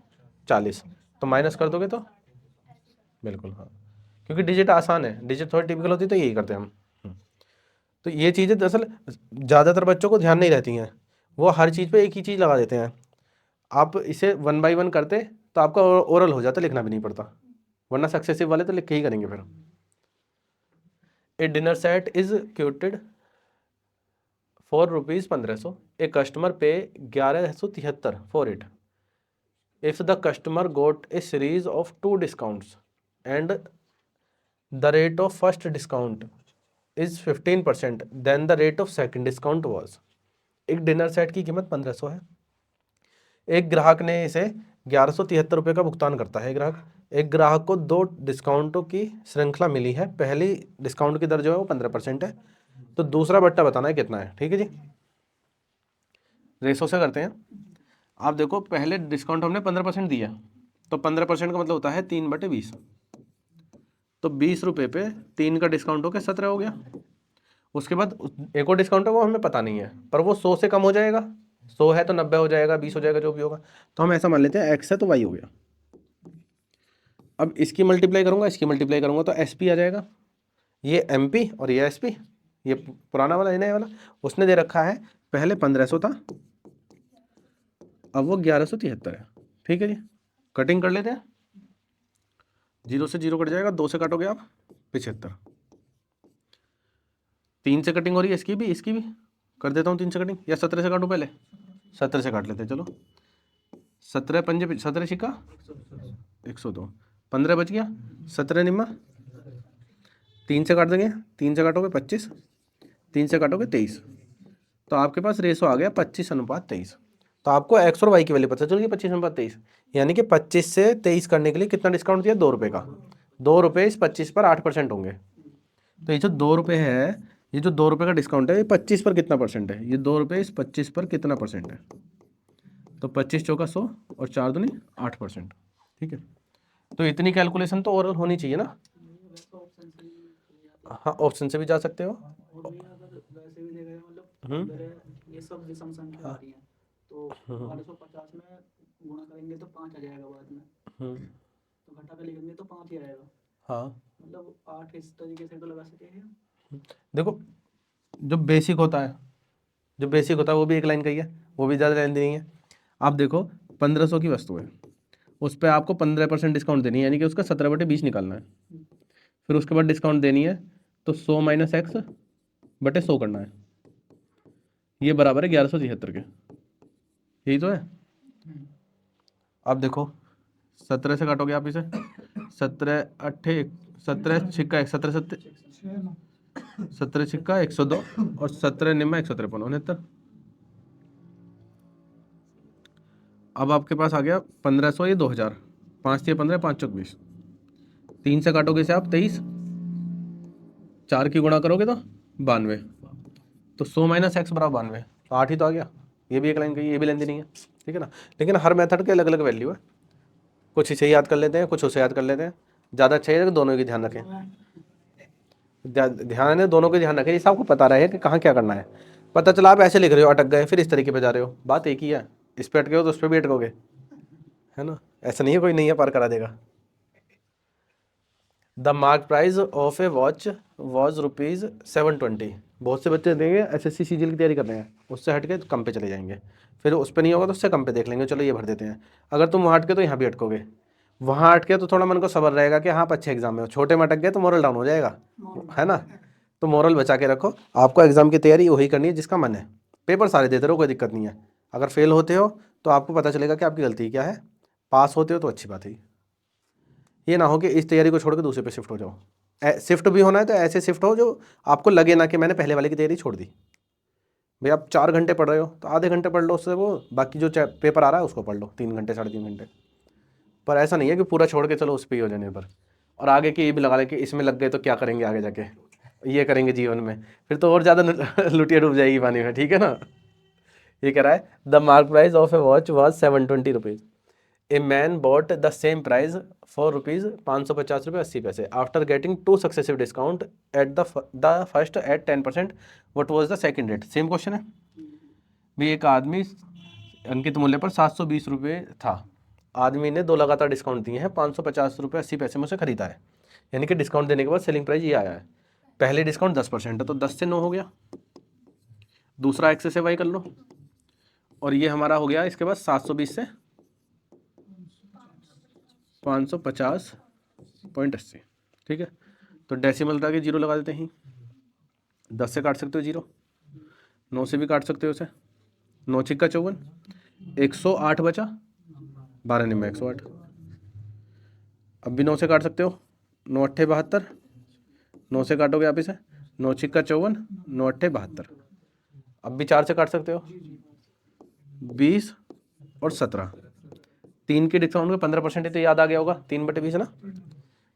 40, तो माइनस कर दोगे तो बिल्कुल हाँ, क्योंकि डिजिट आसान है, डिजिट थोड़ी टिपिकल होती है तो यही करते हैं हम। तो ये चीज़ें दरअसल ज़्यादातर बच्चों को ध्यान नहीं रहती हैं, वो हर चीज़ पे एक ही चीज़ लगा देते हैं। आप इसे 1/1 करते तो आपका ओरल हो जाता, लिखना भी नहीं पड़ता, वरना सक्सेसिव वाले तो लिख के ही करेंगे फिर। A dinner set is quoted for ₹1500, a customer pay 1173 for it. If the customer got a series of 2 discounts and the rate of first discount is 15%, then the rate of second discount was. एक dinner set की कीमत 1500 है, एक ग्राहक ने इसे 1173 रुपये का भुगतान करता है। एक ग्राहक को 2 डिस्काउंटों की श्रृंखला मिली है, पहली डिस्काउंट की दर जो है वो 15% है, तो दूसरा बट्टा बताना है कितना है। ठीक है जी, रेशो से करते हैं। आप देखो पहले डिस्काउंट हमने 15% दिया, तो 15% का मतलब होता है 3/20, तो 20 रुपये पे 3 का डिस्काउंट होकर 17 हो गया। उसके बाद एक और डिस्काउंट है वो हमें पता नहीं है, पर वो 100 से कम हो जाएगा, 100 है तो 90 हो जाएगा, 20 हो जाएगा, जो भी होगा। तो हम ऐसा मान लेते हैं x है तो y हो गया। अब इसकी मल्टीप्लाई करूंगा, इसकी मल्टीप्लाई करूंगा तो SP आ जाएगा। ये MP और ये SP, ये पुराना वाला, ये नया वाला। उसने दे रखा है पहले 1500 था, अब वो 1173 है। ठीक है जी, कटिंग कर लेते हैं। 0 से 0 कट जाएगा, 2 से काटोगे आप 75, 3 से कटिंग हो रही है, इसकी भी कर देता हूँ 3 से कटिंग, या 17 से काटूँ पहले? 17 से काट लेते हैं, चलो। 17 पंजे 17 छिक्का 102, 15 बच गया, 17 निम्मा 3 से काट देंगे, 3 से काटोगे 25, 3 से काटोगे 23, तो आपके पास रेशो आ गया 25:23। तो आपको एक्स और वाई की वैल्यू पता चल गई 25:23, यानी कि 25 से 23 करने के लिए कितना डिस्काउंट दिया? 2 रुपये का। 2 रुपये इस 25 पर 8% होंगे, तो ये जो 2 रुपये है, ये जो 2 रुपये का डिस्काउंट है, ये 25 पर कितना परसेंट है? ये 2 रुपये इस 25 पर कितना परसेंट है? तो 25 चौका 100 और 4 दूनी 8%। ठीक है, तो इतनी कैलकुलेशन तो ओरल होनी चाहिए ना। हाँ, ऑप्शन से भी जा सकते हो। वैसे भी देखा जाए, मतलब अगर ये सब विषम संख्या आ रही है तो 1250 में गुणा करेंगे तो 5 आ जाएगा बाद में, तो घटा कर लिखेंगे तो 5 ही आएगा। हाँ, मतलब 8 इस तरीके से तो लगा सकेंगे। देखो जो बेसिक होता है वो भी एक लाइन का ही है, वो भी ज़्यादा लाइन देनी है। आप देखो 1500 की वस्तु है, उस पर आपको 15% डिस्काउंट देनी है, यानी कि उसका 17/20 निकालना है। फिर उसके बाद डिस्काउंट देनी है, तो 100 - x/100 करना है। ये बराबर है 1173 के, यही तो है। अब देखो 17 से काटोगे आप इसे, 17 8 17 छिक्का 1 17 17 छिक्का 102 और 17 निम्मा 153 69। अब आपके पास आ गया 1500, ये 2000, 5 × 15 5 × 20, 3 से काटोगे इसे आप 23, 4 की गुणा करोगे तो 92, तो 100 - x बराबर 92, तो 8 ही तो आ गया। ये भी एक लाइन का, ये भी लेंदी नहीं है, ठीक है ना। लेकिन हर मेथड के अलग अलग वैल्यू है, कुछ इसे याद कर लेते हैं, कुछ उसे याद कर लेते हैं। ज़्यादा अच्छा है कि दोनों की ध्यान रखें, ध्यान है दोनों के ध्यान रखें, जिससे आपको पता रहे कि कहाँ क्या करना है। पता चला आप ऐसे लिख रहे हो, अटक गए, फिर इस तरीके पे जा रहे हो, बात एक ही है। इस पे अटके हो तो उस पर भी अटकोगे, है ना। ऐसा नहीं है कोई नहीं है पार करा देगा। The mark price of a watch was ₹720। बहुत से बच्चे देंगे SSC CGL की तैयारी कर रहे हैं, उससे हट के कम पे चले जाएंगे, फिर उस पर नहीं होगा तो उससे कम पे देख लेंगे, चलो ये भर देते हैं। अगर तुम वहाँ अटके तो यहाँ भी अटकोगे, वहाँ अटके तो थोड़ा मन को सब्र रहेगा कि हाँ अच्छे एग्जाम में हो, छोटे में अटक गए तो मोरल डाउन हो जाएगा, है ना। तो मोरल बचा के रखो, आपको एग्जाम की तैयारी वही करनी है जिसका मन है। पेपर सारे देते रहो, कोई दिक्कत नहीं है। अगर फेल होते हो तो आपको पता चलेगा कि आपकी गलती क्या है, पास होते हो तो अच्छी बात है। ये ना हो कि इस तैयारी को छोड़ के दूसरे पे शिफ्ट हो जाओ। शिफ्ट भी होना है तो ऐसे शिफ्ट हो जो आपको लगे ना कि मैंने पहले वाले की तैयारी छोड़ दी। भाई आप 4 घंटे पढ़ रहे हो तो आधे घंटे पढ़ लो, उससे वो बाकी जो पेपर आ रहा है उसको पढ़ लो 3 घंटे 3.5 घंटे। पर ऐसा नहीं है कि पूरा छोड़ के चलो उस पर ही हो जाने पर, और आगे की ये भी लगा ले कि इसमें लग गए तो क्या करेंगे आगे जाके, ये करेंगे जीवन में, फिर तो और ज़्यादा लुटिया डूब जाएगी पानी में, ठीक है ना। ये कह रहा है the mark price of a watch was ₹720। A man bought the same price for ₹550.80 after getting 2 successive discount at the first at 10%। What was the second rate? Same question है भी। एक आदमी अंकित मूल्य पर ₹720 था, आदमी ने 2 लगातार डिस्काउंट दिए हैं, ₹550.80 में उसे खरीदा है, यानी कि डिस्काउंट देने के बाद सेलिंग प्राइस ये आया है। पहले डिस्काउंट 10% है तो 10 से 9 हो गया, दूसरा x से y कर लो, और ये हमारा हो गया इसके बाद 720 से 550.80, ठीक है। तो डेसिमल लगा के 0 लगा देते हैं, 10 से काट सकते हो 0, 9 से भी काट सकते हो उसे, 9 छिक्का 54, 108 बचा, 12 निम्न 108। अब भी 9 से काट सकते हो, 9 अट्ठे 72, 9 से काटोगे आप इसे, 9 छिक्का 54, 9 अट्ठे 72। अब भी 4 से काट सकते हो, 20 और 17, 3 के डिस्काउंट में 15% है, तो याद आ गया होगा 3/20 ना।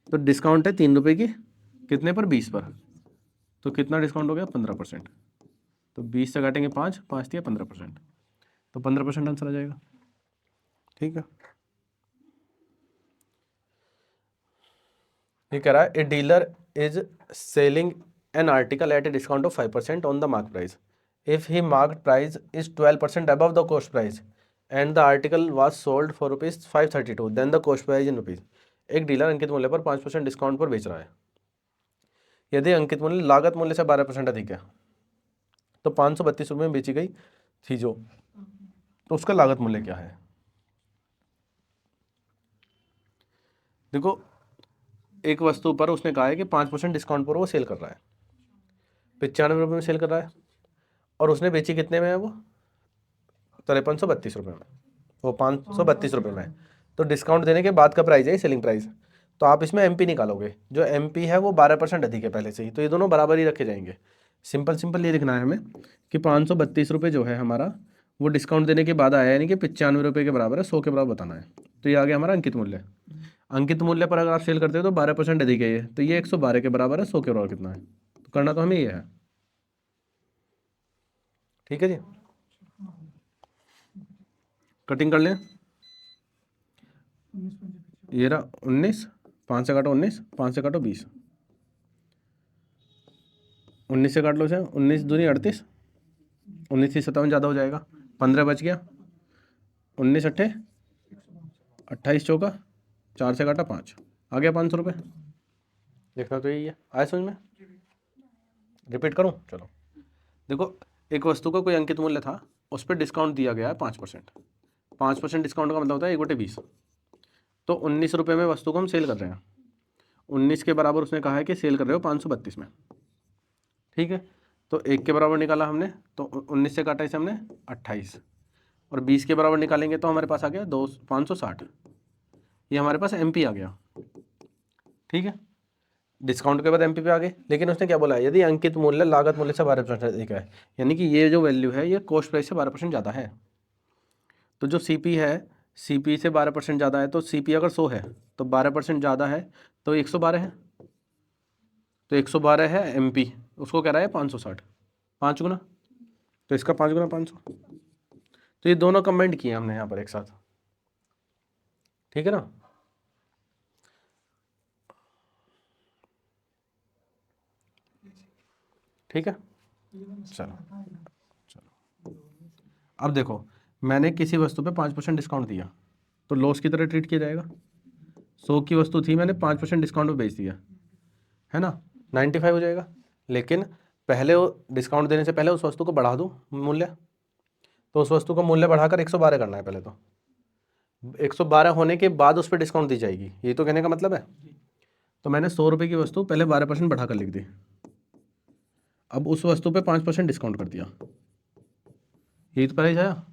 तो डिस्काउंट है 3 रुपये की, कितने पर, 20 पर, तो कितना डिस्काउंट हो गया, 15%। तो 20 से काटेंगे 5, 5 दिया 15%, तो 15% आंसर आ जाएगा। ठीक है, ये कह रहा है a dealer is selling an article at a discount of 5% on the mark price if he mark price is 12% above the cost price and the article was sold for ₹532 then the cost price in rupees. एक dealer अंकित मूल्य पर 5% discount पर बेच रहा है। यदि अंकित मूल्य लागत मूल्य से 12% अधिक है तो 532 रुपये में बेची गई थी जो, तो उसका लागत मूल्य क्या है। देखो, एक वस्तु पर उसने कहा है कि 5% डिस्काउंट पर वो सेल कर रहा है, 95 रुपये में सेल कर रहा है, और उसने बेची कितने में है वो, 5332 रुपये में, वो 532 रुपये में है। तो डिस्काउंट देने के बाद का प्राइस है सेलिंग प्राइस। तो आप इसमें एमपी निकालोगे, जो एमपी है वो 12% अधिक है पहले से ही, तो ये दोनों बराबर ही रखे जाएंगे। सिंपल ये लिखना है हमें कि 532 रुपये जो है हमारा, वो डिस्काउंट देने के बाद आया, यानी कि 95 रुपये के बराबर है, 100 के बराबर बताना है। तो ये आ गया हमारा अंकित मूल्य। अंकित मूल्य पर अगर आप सेल करते हो तो 12% अधिक है ये, तो ये 112 के बराबर है, 100 के बराबर कितना है, तो करना तो हमें ये है। ठीक है जी, कटिंग कर लें। ये रहा 19, 5 से काटो 19, 5 से काटो 20, 19 से काट लो इसे, 19 दूनी 38, 19 से 57 ज़्यादा हो जाएगा, 15 बच गया, 19 अट्ठे 28 चौका, 4 से काटा 5, आ गया 500 रुपये। देखना तो यही है, आया समझ में, रिपीट करूँ, चलो देखो, एक वस्तु का कोई अंकित मूल्य था, उस पर डिस्काउंट दिया गया है 5%। 5% डिस्काउंट का मतलब होता है 1/20, तो 19 रुपये में वस्तु को हम सेल कर रहे हैं, 19 के बराबर उसने कहा है कि सेल कर रहे हो 532 में। ठीक है, तो 1 के बराबर निकाला हमने, तो 19 से काटा इसे हमने 28, और 20 के बराबर निकालेंगे तो हमारे पास आ गया 560, ये हमारे पास एमपी आ गया। ठीक है, डिस्काउंट के बाद एमपी पे आ गए, लेकिन उसने क्या बोला, यदि अंकित मूल्य लागत मूल्य से 12% अधिक है, यानी कि ये जो वैल्यू है ये कॉस्ट प्राइस से 12% ज़्यादा है। तो जो सीपी है, सीपी से 12% ज़्यादा है, तो सीपी अगर 100 है तो 12% ज़्यादा है तो 112 है, तो 112 है एमपी, उसको कह रहा है 560, 5 गुना, तो इसका 5 गुना 500, तो ये दोनों कंबाइंड किए हमने यहाँ पर एक साथ। ठीक है ना, ठीक है, चलो चलो, अब देखो, मैंने किसी वस्तु पे 5% डिस्काउंट दिया तो लॉस की तरह ट्रीट किया जाएगा। 100 की वस्तु थी, मैंने 5% डिस्काउंट पे बेच दिया, है ना, 95 हो जाएगा। लेकिन पहले वो डिस्काउंट देने से पहले उस वस्तु को बढ़ा दूँ मूल्य, तो उस वस्तु का मूल्य बढ़ाकर 112 करना है पहले, तो 112 होने के बाद उस पर डिस्काउंट दी जाएगी, ये तो कहने का मतलब है। तो मैंने 100 रुपये की वस्तु पहले 12% बढ़ाकर लिख दी, अब उस वस्तु पे 5% डिस्काउंट कर दिया, यही तो प्राइस आया।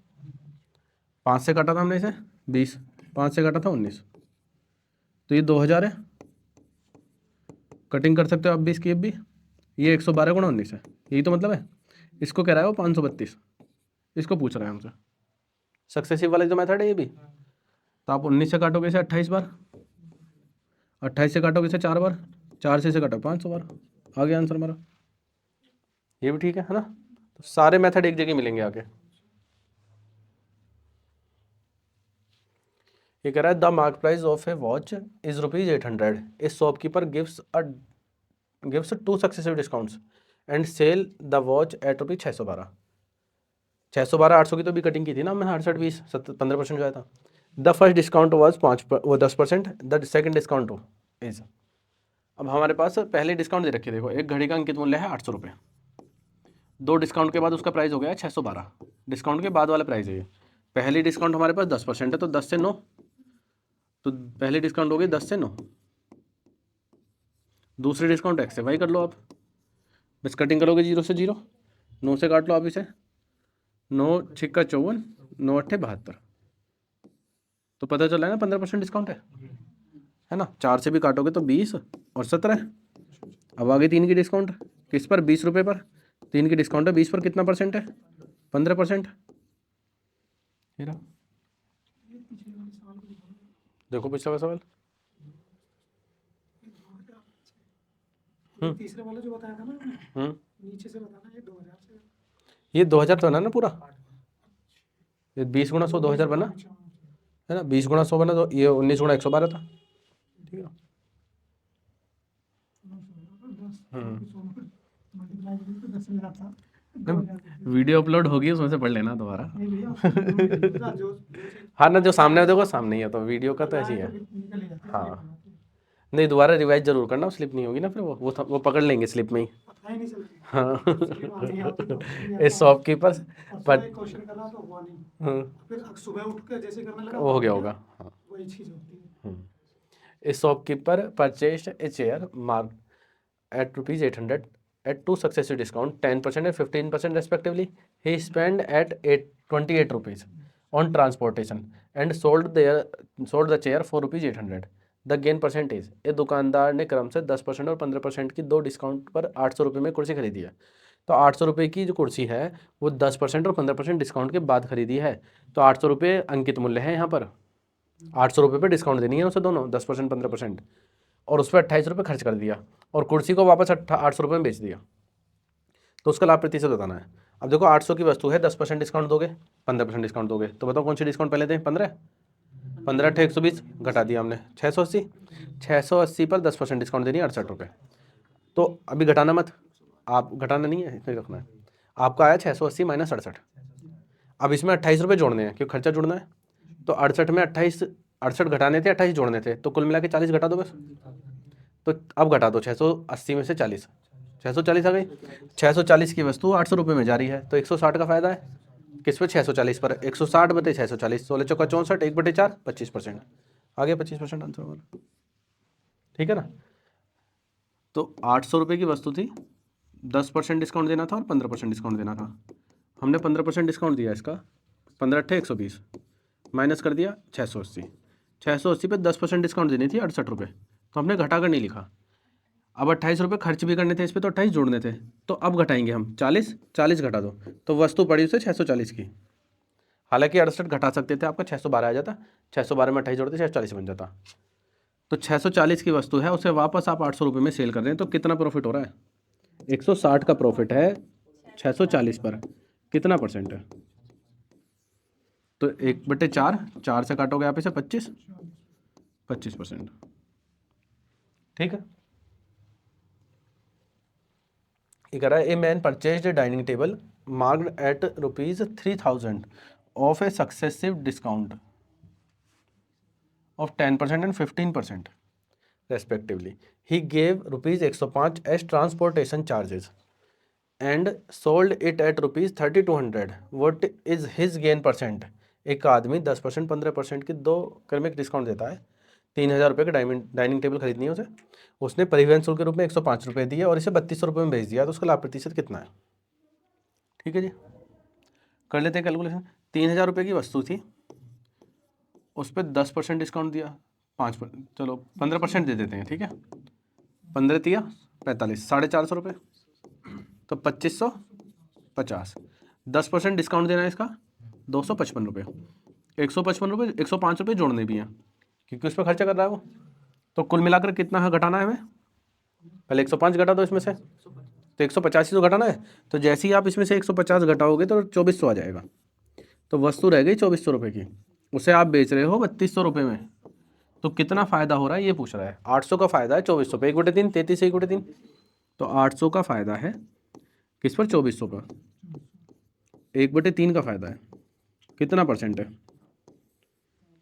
5 से काटा था हमने इसे 20, 5 से काटा था 19, तो ये 2000 है। कटिंग कर सकते हो आप 20 की, अब भी ये 112 गुणा 19 है, यही तो मतलब है। इसको कह रहा है वो 532, इसको पूछ रहा है हमसे, सक्सेसिव वाला जो मेथड है ये भी। तो आप 19 से काटोगे इसे 28 बार, 28 से काटोगे इसे 4 बार, 4 से इसे काटो 500 बार, आ गया आंसर हमारा। ये भी ठीक है ना, तो सारे मेथड एक जगह मिलेंगे आगे। ये कह रहा है the mark price of a watch is ₹800, a shopkeeper gives 2 successive discounts and sell the watch at ₹612। 612 800 की तो भी कटिंग की थी ना हमने, 68 20 15% जो आया था। The first discount was 10%, the second discount is, अब हमारे पास पहले डिस्काउंट दे रखी है, देखो एक घड़ी का अंकित मूल्य है 800 रुपये, 2 डिस्काउंट के बाद उसका प्राइस हो गया है 612, डिस्काउंट के बाद वाला प्राइस है ये। पहली डिस्काउंट हमारे पास 10% है, तो 10 से 9, तो पहली डिस्काउंट हो गई 10 से 9, दूसरी डिस्काउंट एक्स से वाई कर लो आप, बस कटिंग करोगे 0 से 0, 9 से काट लो आप इसे, 9 छिक्का 54, 9 अट्ठे 72, तो पता चला है ना 15% डिस्काउंट है ना। 4 से भी काटोगे तो 20 और 17। अब आगे 3 की डिस्काउंट किस पर, 20 रुपये पर, 3 की डिस्काउंट है 20 पर, कितना परसेंट है, 15%। देखो पिछला सवाल। तीसरे वाला जो बताया था ना नीचे से बताना, ये 2000 से, ये 2000 तो बना ना पूरा, ये 20 गुणा 100 2000 बना है ना, 20 गुणा 100 बना, तो ये 19 गुणा 112 था, ठीक है। वीडियो अपलोड होगी उसमें से पढ़ लेना दोबारा। हाँ ना, जो सामने देखो सामने ही है, तो वीडियो का तो ऐसे ही है। हाँ नहीं, दोबारा रिवाइज जरूर करना, स्लिप नहीं होगी ना फिर वो पकड़ लेंगे स्लिप में ही। हाँ इस शॉपकीपर पर क्वेश्चन करना तो हुआ नहीं, हाँ, फिर सुबह उठ के जैसे करने लगा वो हो गया होगा। हाँ वही चीज होती है। A shopkeeper purchased a chair marked at rupees 800 at two successive discount 10% and 15% respectively. He spent at 28 rupees on transportation and sold the chair for rupees 800. The gain percentage, ये दुकानदार ने क्रम से 10% और 15% की दो डिस्काउंट पर 800 रुपये में कुर्सी खरीदी है। तो 800 रुपये की जो कुर्सी है वो 10% और 15% डिस्काउंट के बाद खरीदी है, तो 800 रुपये अंकित मूल्य है यहाँ पर। 800 रुपये पर डिस्काउंट देनी है उसे दोनों, 10% 15%, और उस पर 28 रुपये खर्च कर दिया और कुर्सी को वापस 800 रुपये में बेच दिया, तो उसका लाभ प्रतिशत बताना है। अब देखो 800 की वस्तु है, 10% डिस्काउंट दोगे, 15% डिस्काउंट दोगे, तो बताओ कौन सी डिस्काउंट पहले दें, 15 15 120 घटा दिया हमने 680, 680 पर 10% डिस्काउंट देनी है 68 रुपये। तो अभी घटाना मत, आप घटाना नहीं है, इतना रखना है। आपका आया 680 माइनस 68, अब इसमें 28 रुपये जोड़ने हैं क्योंकि खर्चा जुड़ना है, तो 68 में 68 घटाने थे, 28 जोड़ने थे, तो कुल मिला के 40 घटा दो बस। तो अब घटा दो 680 में से 40, 640 आ गई। 640 की वस्तु 800 रुपये में जा रही है, तो 160 का फायदा है किस पे, 640 पर। 160 बटे 640, 16 चौका 64, 1/4 25%, आ गया 25% आंसर हमारा, ठीक है ना। तो 800 रुपये की वस्तु थी, 10% डिस्काउंट देना था और 15% डिस्काउंट देना था। हमने 15% डिस्काउंट दिया इसका, 15 अट्ठे 120 माइनस कर दिया 680, 680 पे 10% डिस्काउंट देनी थी 68 रुपये, तो हमने घटा कर नहीं लिखा। अब 28 रुपये खर्च भी करने थे इस पर, तो 28 जोड़ने थे, तो अब घटाएंगे हम 40, 40 घटा दो, तो वस्तु पड़ी उसे 640 की। हालांकि 68 घटा सकते थे, आपका 612 आ जाता, 612 में 28 जोड़ते 640 बन जाता। तो 640 की वस्तु है, उसे वापस आप 800 रुपये में सेल कर रहे हैं, तो कितना प्रॉफिट हो रहा है, 160 का प्रॉफिट है 640 पर, कितना परसेंट है, तो 1/4, 4 से काटोगे आप इसे 25%, ठीक है। ये कह रहा है a man purchased a dining table marked at rupees 3000 off a successive discount of 10% and 15% respectively. He gave rupees 105 as transportation charges and sold it at rupees 3200. What is his gain percent? एक आदमी 10% 15% की दो क्रमिक discount देता है, 3000 रुपये का dining table खरीदनी है उसे, उसने परिवहन शुल्क के रूप में 105 रुपये दिए और इसे 3200 रुपये में बेच दिया, तो उसका लाभ प्रतिशत कितना है, ठीक है जी। कर लेते हैं कैलकुलेशन। 3000 रुपये की वस्तु थी, उस पर 10% डिस्काउंट दिया, 5%, चलो 15% दे देते हैं, ठीक है। 15 दिया 45, 450 रुपये, तो 2550, 10% डिस्काउंट देना है इसका 255 रुपये, 155 रुपये, 105 रुपये जोड़ने भी हैं क्योंकि उस पर खर्चा कर रहा है वो, तो कुल मिलाकर कितना है घटाना है हमें, पहले 105 घटा दो इसमें से, तो 185 तो घटाना है, तो जैसे ही आप इसमें से 150 घटाओगे तो 2400 आ जाएगा, तो वस्तु रह गई 2400 रुपये की, उसे आप बेच रहे हो 3200 रुपये में, तो कितना फ़ायदा हो रहा है ये पूछ रहा है। 800 का फ़ायदा है 2400 पे, 1/3, 33 1/3, तो 800 का फ़ायदा है किस पर, 2400 पर, 1/3 का फ़ायदा है, कितना परसेंट है,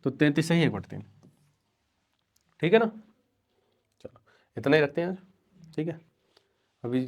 तो 33 सही 1/3, ठीक है ना। चलो इतना ही रखते हैं आज, ठीक है अभी।